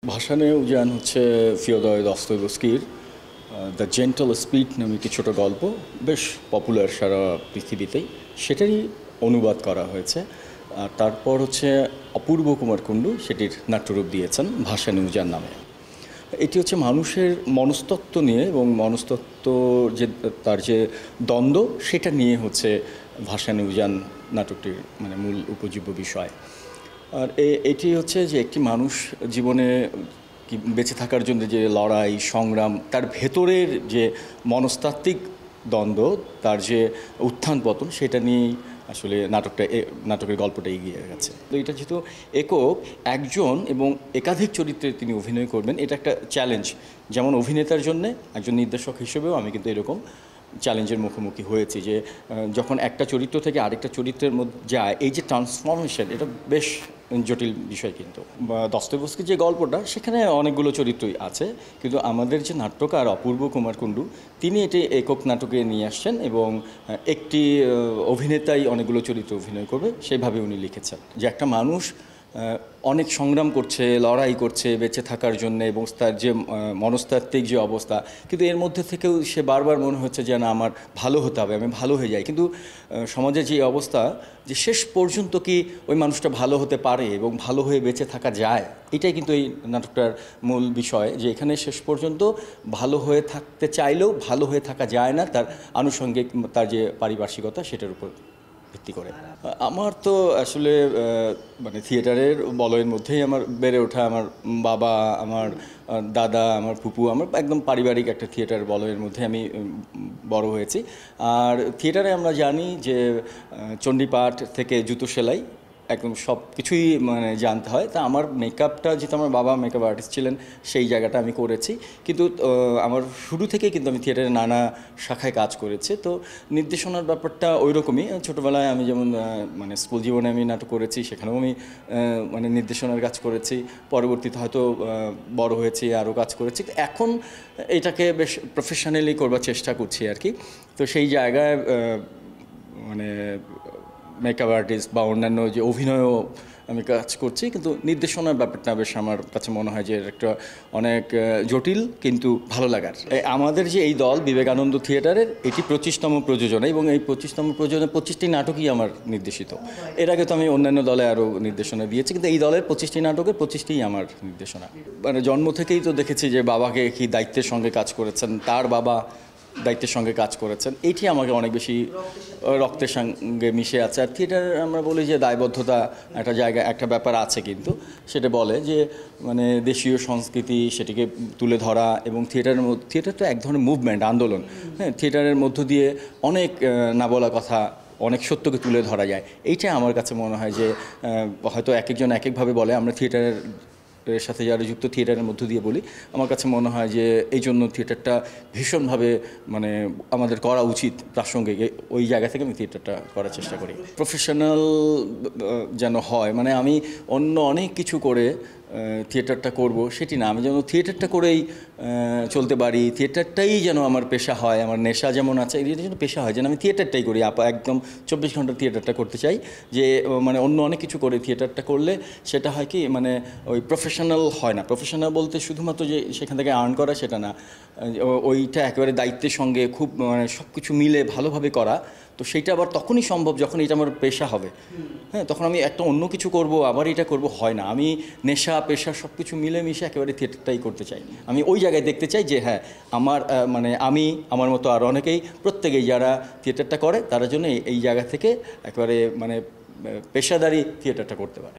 ভাসানে উজান হচ্ছে Fyodor দস্তয়েভস্কির the gentle speed নামে একটি ছোটো গল্প, বেশ পপুলার সারা পৃথিবীতেই। সেটারই অনুবাদ করা হয়েছে। আর তারপর হচ্ছে অপূর্ব কুমার কুণ্ডু সেটির নাট্যরূপ দিয়েছেন ভাসানে উজান নামে। এটি হচ্ছে মানুষের মনস্তত্ত্ব নিয়ে এবং মনস্তত্ত্ব যে তার যে দ্বন্দ্ব সেটা নিয়ে হচ্ছে ভাসানে উজান নাটকটির মূল উপজীব্য বিষয়। আর এটি হচ্ছে যে একটি মানুষ জীবনে বেঁচে থাকার জন্য যে লড়াই সংগ্রাম, তার ভেতরের যে মনস্তাত্ত্বিক দ্বন্দ্ব, তার যে উত্থান পতন, সেটা নিয়েই আসলে নাটকের গল্পটা এগিয়ে গেছে। তো এটা যেহেতু একক, একজন এবং একাধিক চরিত্রে তিনি অভিনয় করবেন, এটা একটা চ্যালেঞ্জ। যেমন অভিনেতার জন্যে একজন নির্দেশক হিসেবেও আমি কিন্তু এরকম চ্যালেঞ্জের মুখোমুখি হয়েছি যে যখন একটা চরিত্র থেকে আরেকটা চরিত্রের মধ্যে যায়, এই যে ট্রান্সফরমেশন, এটা বেশ জটিল বিষয়। কিন্তু দস্তয়েভস্কির যে গল্পটা, সেখানে অনেকগুলো চরিত্রই আছে, কিন্তু আমাদের যে নাট্যকার অপূর্ব কুমার কুণ্ডু, তিনি এটি একক নাটকে নিয়ে আসছেন এবং একটি অভিনেতাই অনেকগুলো চরিত্র অভিনয় করবে সেভাবে উনি লিখেছেন। যে একটা মানুষ অনেক সংগ্রাম করছে, লড়াই করছে বেঁচে থাকার জন্য, এবং তার যে মনস্তাত্ত্বিক যে অবস্থা, কিন্তু এর মধ্যে থেকেও সে বারবার মনে হচ্ছে যে না, আমার ভালো হতে হবে, আমি ভালো হয়ে যাই। কিন্তু সমাজের যে অবস্থা, যে শেষ পর্যন্ত কি ওই মানুষটা ভালো হতে পারে এবং ভালো হয়ে বেঁচে থাকা যায়, এটাই কিন্তু এই নাটকটার মূল বিষয়। যে এখানে শেষ পর্যন্ত ভালো হয়ে থাকতে চাইলেও ভালো হয়ে থাকা যায় না, তার আনুষঙ্গিক তার যে পারিপার্শ্বিকতা, সেটার উপর ভিত্তি করে। আমার তো আসলে থিয়েটারের বলয়ের মধ্যেই আমার বেড়ে ওঠা। আমার বাবা, আমার দাদা, আমার ফুপু, আমার একদম পারিবারিক একটা থিয়েটার বলয়ের মধ্যে আমি বড় হয়েছি। আর থিয়েটারে আমরা জানি যে চণ্ডীপাঠ থেকে জুতো সেলাই একদম সব কিছুই জানতে হয়। তা আমার মেকআপটা, যেহেতু আমার বাবা মেকআপ আর্টিস্ট ছিলেন, সেই জায়গাটা আমি করেছি। কিন্তু আমার শুরু থেকেই কিন্তু আমি থিয়েটারে নানা শাখায় কাজ করেছি। তো নির্দেশনার ব্যাপারটা ওই রকমই। ছোটোবেলায় আমি যেমন স্কুল জীবনে আমি নাটক করেছি, সেখানেও আমি নির্দেশনার কাজ করেছি। পরবর্তীতে হয়তো বড় হয়েছি, আরও কাজ করেছি। এখন এটাকে বেশ প্রফেশনালি করবার চেষ্টা করছি আর কি। তো সেই জায়গায় মেকআপ আর্টিস্ট বা অন্যান্য যে অভিনয়ও আমি কাজ করছি, কিন্তু নির্দেশনার ব্যাপারটা বেশ আমার কাছে মনে হয় যে একটা অনেক জটিল কিন্তু ভালো লাগার। আমাদের যে এই দল বিবেকানন্দ থিয়েটারের, এটি 25তম প্রযোজনা, এবং এই 25তম প্রযোজনা 25টি নাটকই আমার নির্দেশিত। এর আগে তো আমি অন্যান্য দলে আরও নির্দেশনা দিয়েছি, কিন্তু এই দলের 25টি নাটকের 25টিই আমার নির্দেশনা। জন্ম থেকেই তো দেখেছি যে বাবাকে কি দায়িত্বের সঙ্গে কাজ করেছেন, তার বাবা দায়িত্বের সঙ্গে কাজ করেছেন, এইটি আমাকে অনেক বেশি রক্তের সঙ্গে মিশে আছে। আর থিয়েটার আমরা বলি যে দায়বদ্ধতা একটা জায়গা, একটা ব্যাপার আছে, কিন্তু সেটা বলে যে দেশীয় সংস্কৃতি সেটিকে তুলে ধরা, এবং থিয়েটার তো এক ধরনের মুভমেন্ট, আন্দোলন। হ্যাঁ, থিয়েটারের মধ্য দিয়ে অনেক না বলা কথা, অনেক সত্যকে তুলে ধরা যায়। এইটা আমার কাছে মনে হয় যে হয়তো এক একজন এক একভাবে বলে, আমরা থিয়েটারের সাথে যারা যুক্ত, থিয়েটারের মধ্য দিয়ে বলি। আমার কাছে মনে হয় যে এই জন্য থিয়েটারটা ভীষণভাবে আমাদের করা উচিত প্রাসঙ্গিক। ওই জায়গা থেকে আমি থিয়েটারটা করার চেষ্টা করি। প্রফেশনাল যেন হয়, আমি অন্য অনেক কিছু করে থিয়েটারটা করব সেটি না। আমি যেন থিয়েটারটা করেই চলতে পারি, থিয়েটারটাই যেন আমার পেশা হয়। আমার নেশা যেমন আছে, এই যেন পেশা হয়, যেন আমি থিয়েটারটাই করি। একদম 24 ঘন্টা থিয়েটারটা করতে চাই। যে অন্য অনেক কিছু করে থিয়েটারটা করলে সেটা হয় কি, ওই প্রফেশনাল হয় না। প্রফেশনাল বলতে শুধুমাত্র যে সেখান থেকে আর্ন করা, সেটা না। ওইটা একেবারে দায়িত্বের সঙ্গে খুব সব কিছু মিলে ভালোভাবে করা। তো সেইটা আবার তখনই সম্ভব যখন এটা আমার পেশা হবে। হ্যাঁ, তখন আমি একটা অন্য কিছু করব, আবার এটা করব, হয় না। আমি নেশা পেশা সব কিছু মিলেমিশে একেবারে থিয়েটারটাই করতে চাই। আমি ওই জায়গায় দেখতে চাই যে হ্যাঁ, আমার আমি, আমার মতো আর অনেকেই, প্রত্যেকেই যারা থিয়েটারটা করে, তারা জন্য এই জায়গা থেকে একেবারে পেশাদারি থিয়েটারটা করতে পারে।